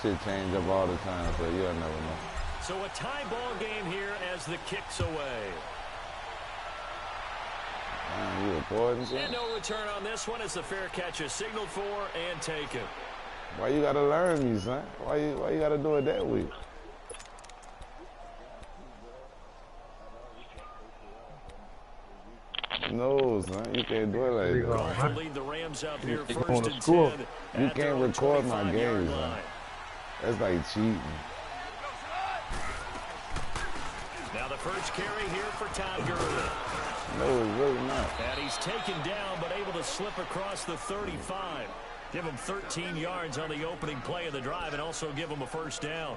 Shit change up all the time, so you'll never know. So a tie ball game here as the kick's away. Man, you recording shit? And no return on this one as the fair catch is signaled for and taken. Why you gotta learn me, son? Why you gotta do it that way? No, son, you can't do it like that. Lead the Rams out here first and 10. You can't record my games, man. That's like cheating. Now the first carry here for Todd Gurley. No, it's really not. And he's taken down, but able to slip across the 35. Give him 13 yards on the opening play of the drive and also give him a first down.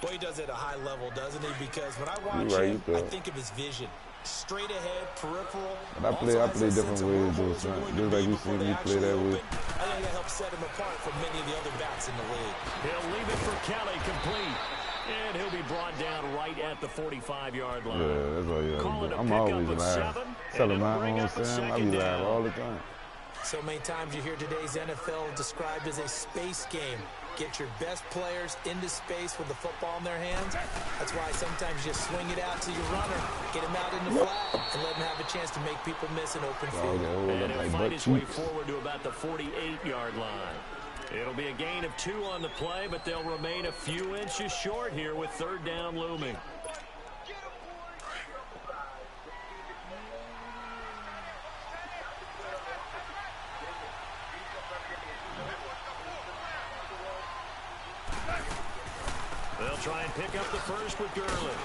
Well, he does it at a high level, doesn't he? Because when I watch him, I think of his vision. Straight ahead, peripheral. But I play different ways, though, son. Just like you see me play that way. I think that helps set him apart from many of the other backs in the league. He'll leave it for Kelly, complete. And he'll be brought down right at the 45-yard line. Yeah, that's all you gotta do. I'm always laughing. Telling my own Sam, I be laughing all the time. So many times you hear today's NFL described as a space game. Get your best players into space with the football in their hands. That's why sometimes you swing it out to your runner, get him out in the flat, and let him have a chance to make people miss an open field. And he'll find his way forward to about the 48-yard line. It'll be a gain of 2 on the play, but they'll remain a few inches short here with third down looming. They'll try and pick up the first with Gurley.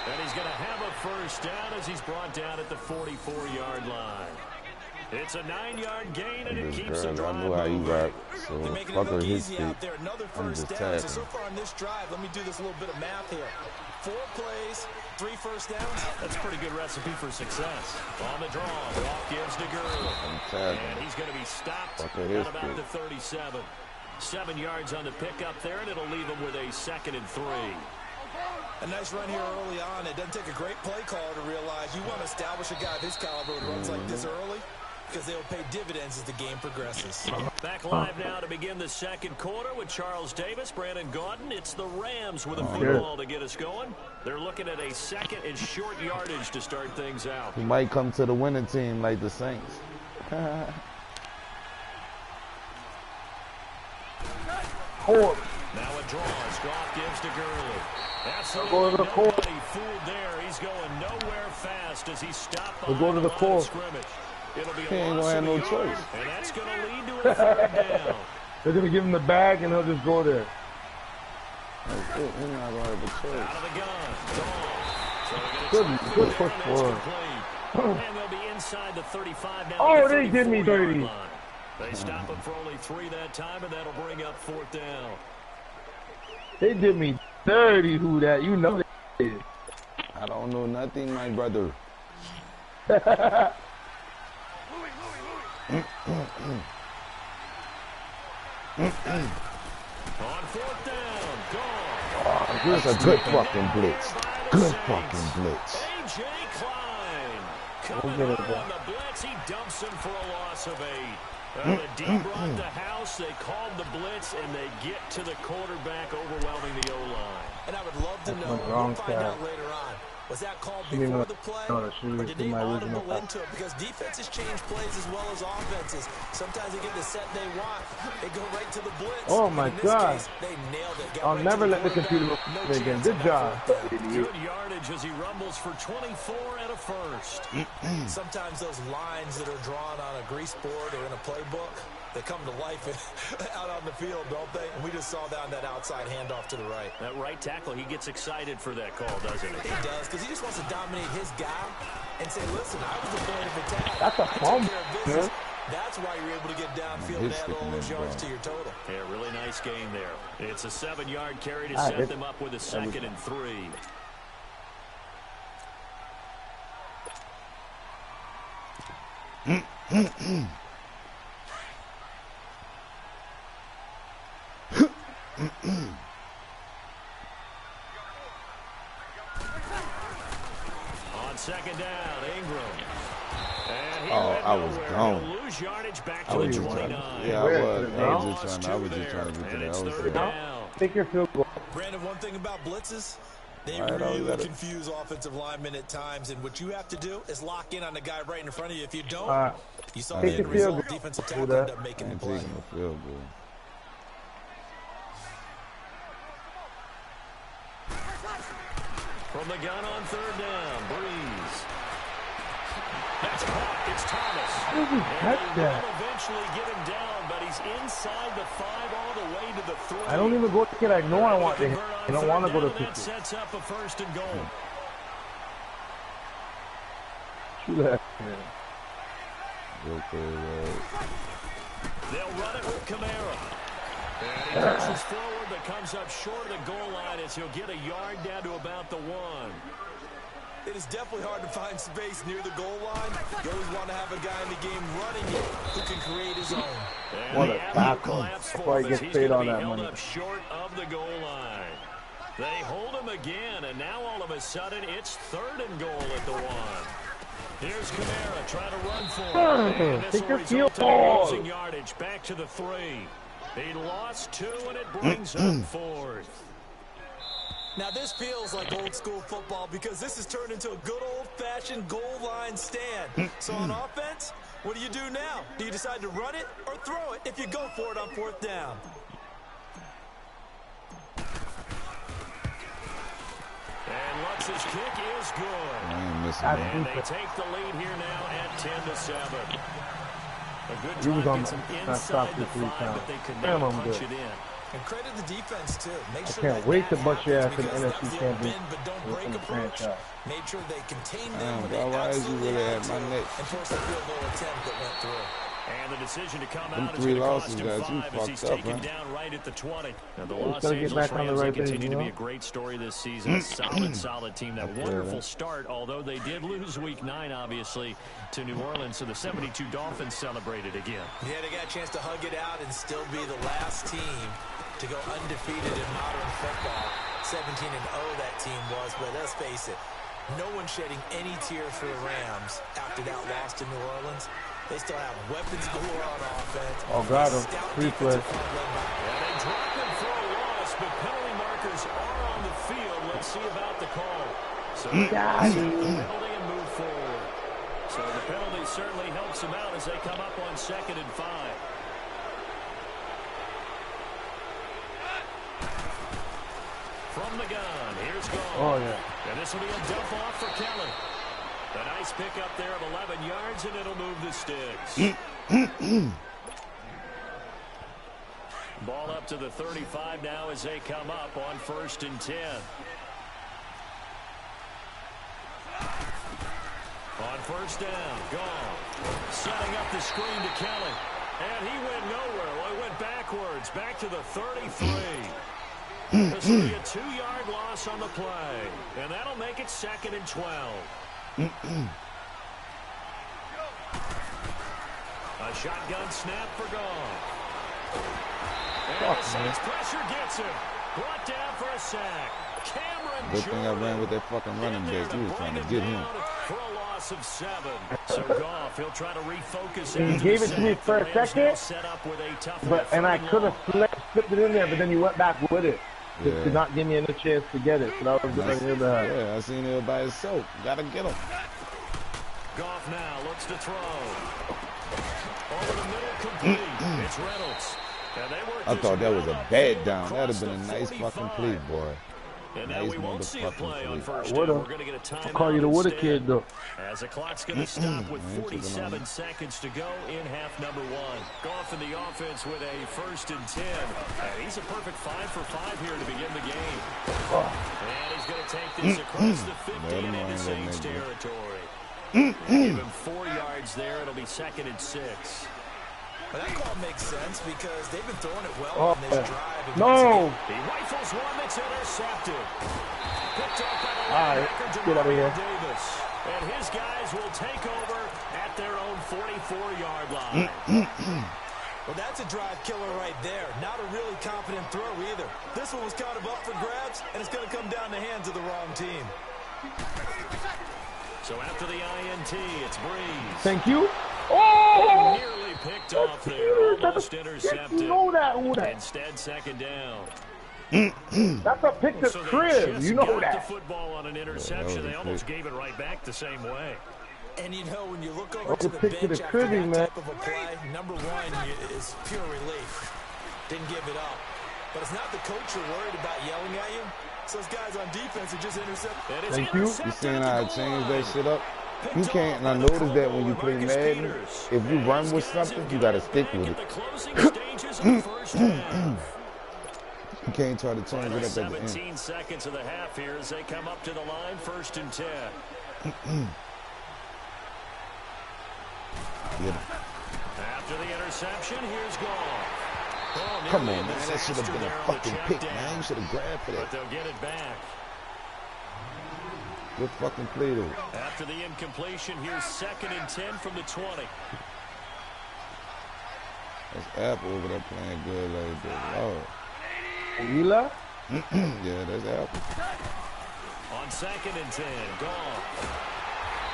And he's going to have a first down as he's brought down at the 44-yard line. It's a 9-yard gain, and it keeps the drive moving. I know how you rock, so they're making it fuck look his easy feet. out there. Another first down. So far on this drive, let me do this little bit of math here. 4 plays, 3 first downs. That's a pretty good recipe for success. On the draw, Goff gives to Gurley. And he's going to be stopped at about the 37. 7 yards on the pickup there, and it'll leave him with a 2nd and 3. A nice run here early on. It doesn't take a great play caller to realize you want to establish a guy of his caliber who runs like this early, because they'll pay dividends as the game progresses. Back live now to begin the second quarter with Charles Davis, Brandon Gaudin. It's the Rams with a football to get us going. They're looking at a 2nd and short yardage to start things out. He might come to the winning team like the Saints. Now a draw as Goff gives to Gurley. That's nobody fooled there. He's going nowhere fast as he stopped behind the line of scrimmage. It'll be a loss of a yard, and that's going to lead to a third down. They're going to give him the bag, and he'll just go there. That's it. He's not going to have a choice. Out of the gun. So Good push for him. And they'll be inside the 35 now. Oh, they did me dirty. They stop him for only 3 that time, and that'll bring up 4th down. They did me dirty, who that? You know they did. I don't know nothing, my brother. On 4th down, Goff. This is a good fucking blitz. Good fucking blitz. A.J. Klein coming on the blitz. He dumps him for a loss of 8. The D brought the house. They called the blitz, and they get to the quarterback, overwhelming the O-line. And I would love to know, we'll find out later on, was that called before the play, or did they audible into it? Because defenses change plays as well as offenses. Sometimes they get the set they want. They go right to the blitz. Oh, my God. Case, they nailed it. I'll never let the computer look again. Good job. Good yardage as he rumbles for 24 and a first. Sometimes those lines that are drawn on a grease board or in a playbook, they come to life out on the field, don't they? And we just saw that on that outside handoff to the right. That right tackle, he gets excited for that call, doesn't he? He does, because he just wants to dominate his guy and say, listen, I was the point of attack. That's a fumble. That's why you're able to get downfield and add all those yards to your total. Yeah, really nice gain there. It's a 7-yard carry to set them up with a 2nd and 3. On 2nd down, Ingram. Oh, I was gone. I was just trying. Yeah, I was just trying to get to that. Take your field goal. Brandon, one thing about blitzes, they really confuse offensive linemen at times, and what you have to do is lock in on the guy right in front of you. If you don't, you saw the end result. Defensive tackle end up making the play. From the gun on third down, Breeze. That's caught. It's Thomas. How did he catch that? Will eventually get him down, but he's inside the 5 all the way to the 3. I don't even go to it. I know I want to hit. I don't want to go to 50. That sets up a first and goal. Shoot that. They'll run it with Kamara. And he pushes forward, but comes up short of the goal line as he'll get a yard down to about the 1. It is definitely hard to find space near the goal line. You always want to have a guy in the game running it who can create his own. What a tackle. That's why he gets paid all that money. Up short of the goal line. They hold him again, and now all of a sudden it's third and goal at the 1. Here's Kamara trying to run for him. Take your field goal. Losing yardage back to the 3. He lost 2, and it brings up 4th. Now this feels like old school football because this has turned into a good old-fashioned goal line stand. So on offense, what do you do now? Do you decide to run it or throw it if you go for it on 4th down? And Lutz's kick is good. And they take the lead here now at 10-7. A good drive gets them inside the 5, but they could not punch it in. And credit the defense, too. I can't wait to bust your ass in the NFC Championship. Made sure they contained them when they absolutely had my neck. and forced the field goal attempt that went through. And the decision to come out is going to cost him 5 as he's taken down right at the 20. Now, the Los Angeles Rams, they continue to be a great story this season. A solid team. That wonderful start, although they did lose Week 9, obviously, to New Orleans. So the 72 Dolphins celebrated again. Yeah, they got a chance to hug it out and still be the last team to go undefeated in modern football. 17-0 that team was, but let's face it, no one shedding any tears for the Rams after that loss to New Orleans. They still have weapons galore on offense. Oh, got him. Free play. And they drop him for a loss, but penalty markers are on the field. Let's see about the call. So they set the penalty and move forward. So the penalty certainly helps them out as they come up on 2nd and 5. From the gun, here's Goff. Oh, yeah. And this will be a dump off for Kelly. A nice pickup there of 11 yards, and it'll move the sticks. Ball up to the 35 now as they come up on 1st and 10. On 1st down, Goff setting up the screen to Kelly. And he went nowhere. Well, he went backwards, back to the 33. This will be a 2-yard loss on the play. And that'll make it 2nd and 12. A shotgun snap for Goff. And the Saints pressure gets him. Brought down for a sack. Cameron Good thing I ran with that fucking running back. He was trying to get him. For a loss of 7. So Goff, he'll try to refocus. He gave it to me for a second, and I could have slipped it in there, but then you went back with it. Yeah. To not give me any chance to get it. So that was yeah, I seen it by himself. Gotta get him. Goff now looks to throw. Over the middle, complete. It's Reynolds. I thought that was a bad down. That'd have been a nice fucking play, boy. And now nice we won't see a play on 1st down. We're going to get a timeout. I'll call you the Woulda kid, though. As the clock's going to stop with 47 seconds to go in half number 1. Goff in the offense with a 1st and 10. And he's a perfect 5 for 5 here to begin the game. And he's going to take this across the 15 into Saints territory. Give him 4 yards there. It'll be 2nd and 6. But that call makes sense because they've been throwing it well on this drive. No! He rifles one that's intercepted. Picked up by the all right, get out of here. Davis. And his guys will take over at their own 44-yard line. Well, that's a drive killer right there. Not a really confident throw either. This one was kind of up for grabs, and it's going to come down the hands of the wrong team. So after the INT, it's Breeze. Thank you. Oh! Nearly picked off there. Almost intercepted. You know that. Instead, second down. That's a pick to crib. You know that. The football on an interception. They almost gave it right back the same way. And you know, when you look over to the bench after that type of a play, number one is pure relief. Didn't give it up. But it's not the coach you're worried about yelling at you. It's those guys on defense who just intercept. Thank you. You seeing how I changed that shit up? You can't, and I noticed that when you play Madden, if you run with something, you gotta stick with it. You can't try to change it up at the end. 17 seconds of the half here as they come up to the line, 1st and 10. After the interception, here's Goff. Oh, come on, man. That should have been a fucking pick, man. You should have grabbed for that. But they'll get it back. Good fucking play, though. After the incompletion, here's 2nd and 10 from the 20. That's Apple over there playing good like that. Lord. Eli? Yeah, that's Apple. On 2nd and 10, Goff.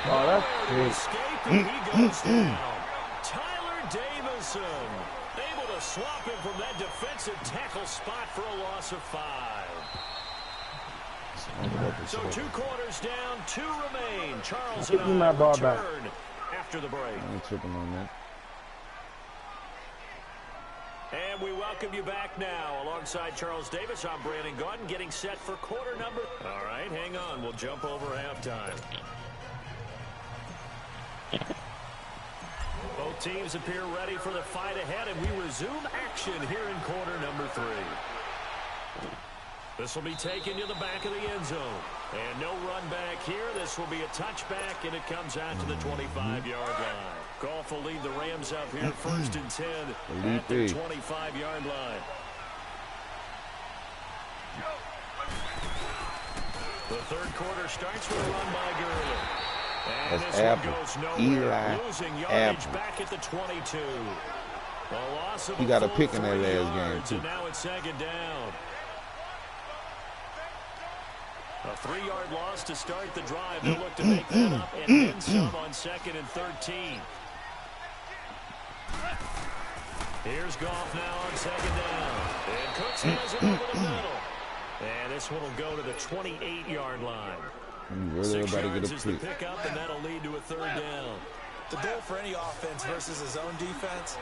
Oh, that's good. Escaping, he goes down. Tyler Davison able to swap him from that defensive tackle spot for a loss of 5. So 2 quarters down, 2 remain. Charles and I return after the break. I ain't tripping on that. And we welcome you back now. Alongside Charles Davis, I'm Brandon Gaudin, getting set for quarter number. All right, hang on. We'll jump over halftime. Both teams appear ready for the fight ahead, and we resume action here in quarter number 3. This will be taken to the back of the end zone. And no run back here. This will be a touchback, and it comes out to the 25-yard line. Goff will lead the Rams up here, 1st and 10 at the 25-yard line. The 3rd quarter starts with a run by Gurley. And that's this Apple. one goes nowhere. Eli Losing yardage Apple. back at the 22. A loss of he got a pick in that last game, too. And now it's 2nd down. A 3-yard loss to start the drive. They'll look to make that up and then some on 2nd and 13. Here's Goff now on 2nd down. And Cooks has it over the middle. And this one will go to the 28-yard line. Really 6 everybody yards get is a the pick. pickup, and that'll lead to a 3rd down. The goal for any offense versus his own defense,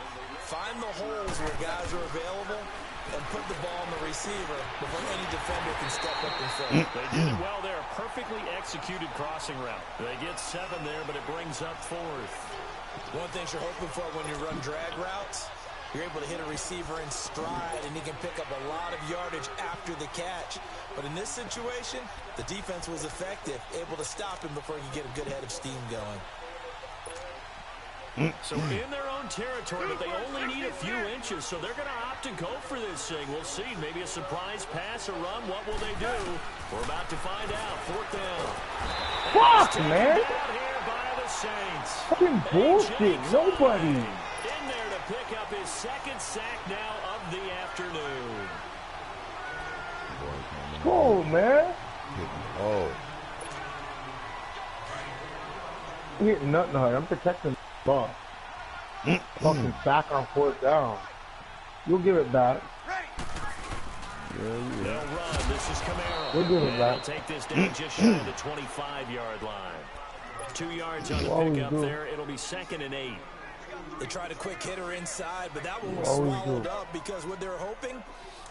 find the holes where guys are available and put the ball on the receiver before any defender can step up and fill it. They did it well there. A perfectly executed crossing route. They get 7 there, but it brings up 4th. One thing you're hoping for when you run drag routes, you're able to hit a receiver in stride, and he can pick up a lot of yardage after the catch. But in this situation, the defense was effective, able to stop him before he could get a good head of steam going. So in their own territory, but they only need a few inches, so they're going to opt to go for this thing. We'll see. Maybe a surprise pass or run. What will they do? We're about to find out. 4th down. Fuck, man. Here by the Saints. Fucking bullshit. Nobody. In there to pick up his 2nd sack now of the afternoon. Go, man. Oh. I'm hitting nothing hard. I'm protecting the ball. Fucking sack on 4th down. You'll give it back. They'll run. This is Camaro. We'll give it back. They'll take this down just shy of the 25-yard line. 2 yards on the pickup there. It'll be 2nd and 8. They tried a quick hitter inside, but that one was swallowed up because what they're hoping,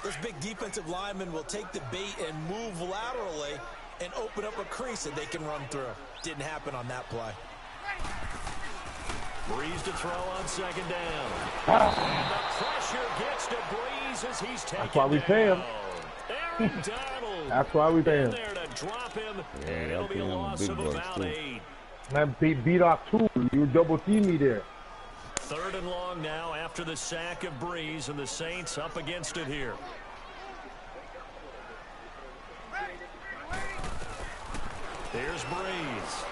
this big defensive lineman will take the bait and move laterally and open up a crease that they can run through. Didn't happen on that play. Breeze to throw on 2nd down. And the pressure gets to Breeze as he's taken That's why we pay him. Aaron Donald. That's why we pay him. There to drop him. Yeah, And it'll be a loss of about 8. Man, beat off 2. You double team me there. 3rd and long now after the sack of Breeze, and the Saints up against it here. Here's Breeze.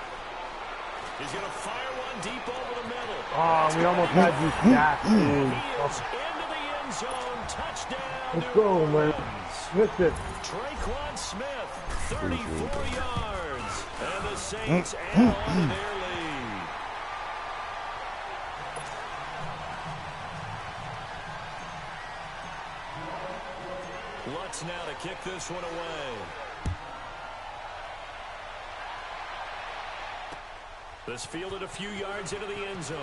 He's going to fire one deep over the middle. Oh, we almost had you stacked, dude. He is into the end zone. Touchdown. Let's go, man. Missed it. Traquan Smith, 34 yards. And the Saints add on to their lead. Lutz now to kick this one away. This fielded a few yards into the end zone.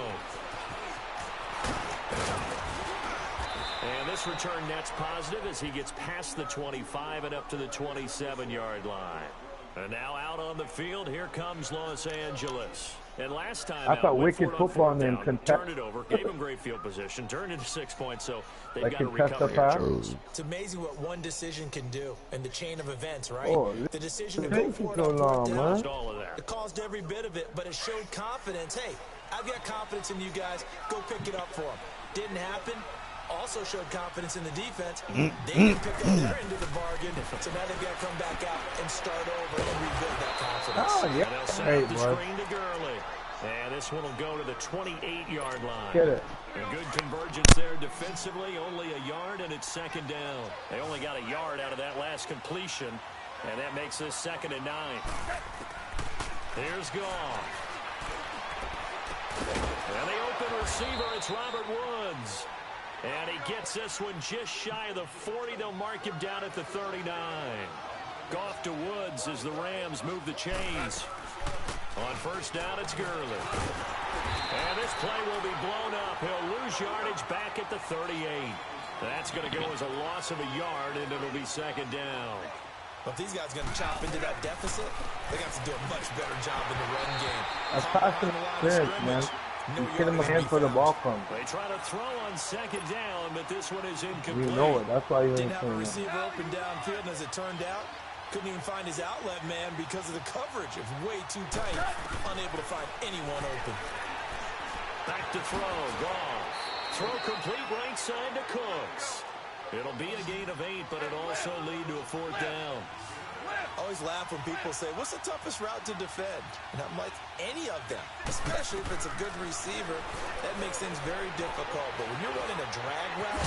And this return net's positive as he gets past the 25 and up to the 27-yard line. And now out on the field, here comes Los Angeles. And last time I thought wicked football and then turned it over, gave him great field position, turned into 6 points, so they've got to recover. It's amazing what one decision can do in the chain of events, right? Oh, the decision to go for it on long, man. All of that. It caused every bit of it, but it showed confidence. Hey, I've got confidence in you guys. Go pick it up for them. Didn't happen. Also showed confidence in the defense. They didn't pick up their end of the bargain, so now they've got to come back out and start over and rebuild that confidence. Oh, yeah. And they'll set up the screen to Gurley. And this one will go to the 28-yard line. Get it. A good convergence there defensively. Only a yard, and it's second down. They only got a yard out of that last completion, and that makes this 2nd and 9. Here's Goff. And the open receiver, it's Robert Woods. And he gets this one just shy of the 40. They'll mark him down at the 39. Goff to Woods as the Rams move the chains. On first down, it's Gurley. And this play will be blown up. He'll lose yardage back at the 38. That's going to go as a loss of a yard, and it'll be second down. But if these guys are going to chop into that deficit, they got to do a much better job in the run game. That's passing experience, man. You get him a hand for the ball from. They try to throw on second down, but this one is incomplete. You know it. That's why you Didn't ain't have a saying receiver open downfield, and as it turned out, couldn't even find his outlet man because of the coverage. It was way too tight. Unable to find anyone open. Back to throw. Goff. Throw complete right side to Cooks. It'll be a gain of 8, but it'll also lead to a 4th down. I always laugh when people say, what's the toughest route to defend? And I'm like, any of them, especially if it's a good receiver. That makes things very difficult. But when you're running a drag route,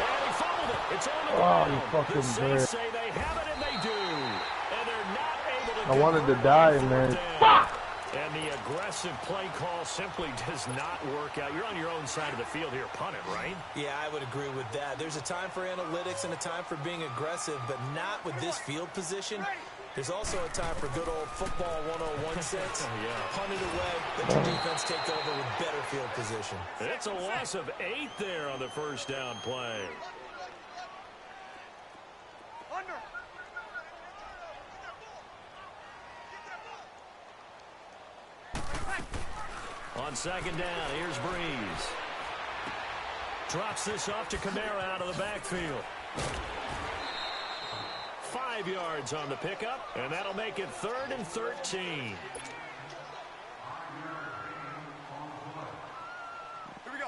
and he fumbled it. It's on the ground. You the fucking Saints say they have it, and they do. And they're not able to. I wanted to die, man. And the aggressive play call simply does not work out. You're on your own side of the field here. Punt it, right? Yeah, I would agree with that. There's a time for analytics and a time for being aggressive, but not with this field position. There's also a time for good old football 101 sense. Yeah. Punt it away, let your defense take over with better field position. It's a loss of 8 there on the first down play. On second down, here's Breeze. Drops this off to Kamara out of the backfield. 5 yards on the pickup, and that'll make it 3rd and 13.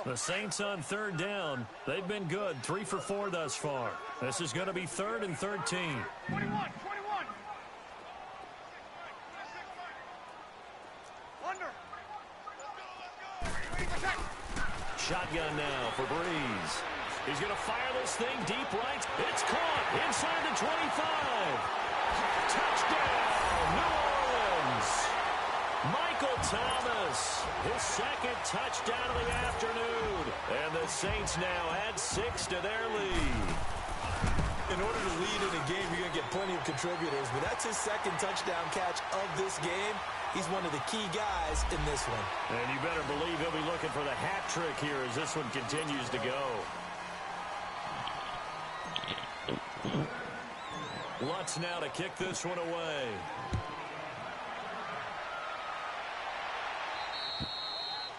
The Saints on 3rd down. They've been good, 3 for 4 thus far. This is going to be 3rd and 13. 21. Shotgun now for Breeze. He's going to fire this thing deep right. It's caught inside the 25. Touchdown, New Orleans. Michael Thomas, his 2nd touchdown of the afternoon. And the Saints now add 6 to their lead. In order to lead in a game, you're going to get plenty of contributors, but that's his 2nd touchdown catch of this game. He's one of the key guys in this one. And you better believe he'll be looking for the hat trick here as this one continues to go. Lutz now to kick this one away.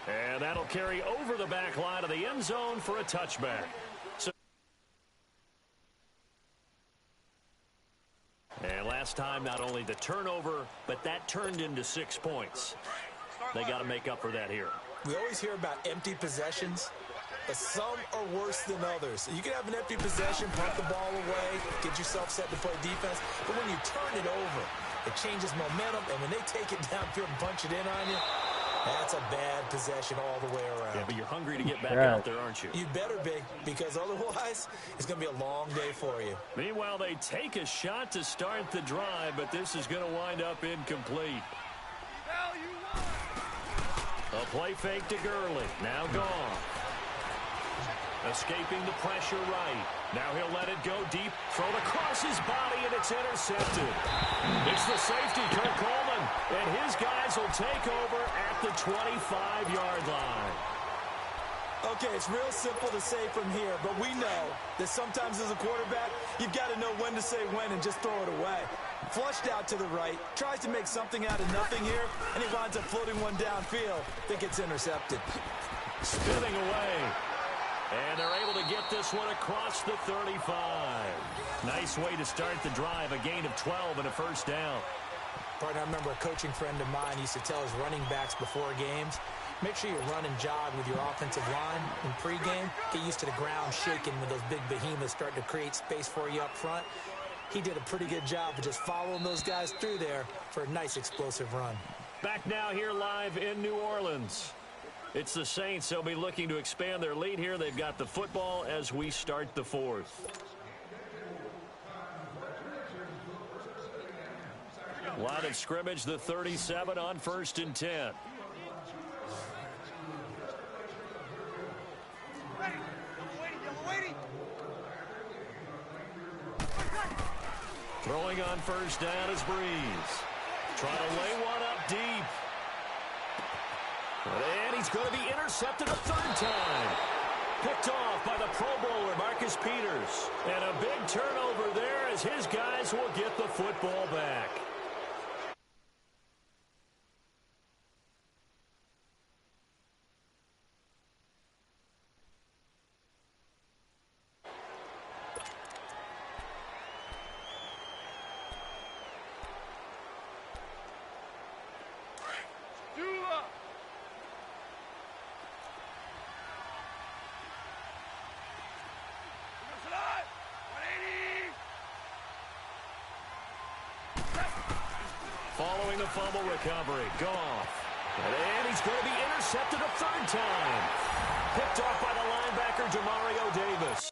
And that'll carry over the back line of the end zone for a touchback. And last time, not only the turnover, but that turned into 6 points. They got to make up for that here. We always hear about empty possessions, but some are worse than others. You can have an empty possession, punt the ball away, get yourself set to play defense, but when you turn it over, it changes momentum, and when they take it downfield and punch it in on you, That's a bad possession all the way around. Yeah, but you're hungry to get back out there, aren't you? You better be, because otherwise it's going to be a long day for you. Meanwhile, they take a shot to start the drive, but this is going to wind up incomplete. A play fake to Gurley. Now gone. Escaping the pressure right. Now he'll let it go deep. Thrown across his body, and it's intercepted. It's the safety, Kurt Coleman. And his guys will take over at the 25-yard line. Okay, it's real simple to say from here, but we know that sometimes as a quarterback, you've got to know when to say when and just throw it away. Flushed out to the right, tries to make something out of nothing here, and he winds up floating one downfield. Think it's intercepted. Spinning away. And they're able to get this one across the 35. Nice way to start the drive, a gain of 12 and a first down. Partner, I remember a coaching friend of mine used to tell his running backs before games, make sure you run and jog with your offensive line in pregame. Get used to the ground shaking when those big behemoths start to create space for you up front. He did a pretty good job of just following those guys through there for a nice explosive run. Back now here live in New Orleans. It's the Saints. They'll be looking to expand their lead here. They've got the football as we start the fourth. Line of scrimmage, the 37 on 1st and 10. Throwing on first down is Breeze. Trying to lay one up deep. And he's going to be intercepted a third time. Picked off by the Pro Bowler, Marcus Peters. And a big turnover there as his guys will get the football back. Following the fumble recovery, Goff. And he's going to be intercepted a third time. Picked off by the linebacker, Demario Davis.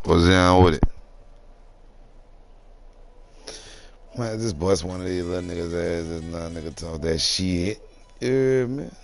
What's down with it? Man, just bust one of these little niggas' ass. This nigga talk that shit. Yeah, man.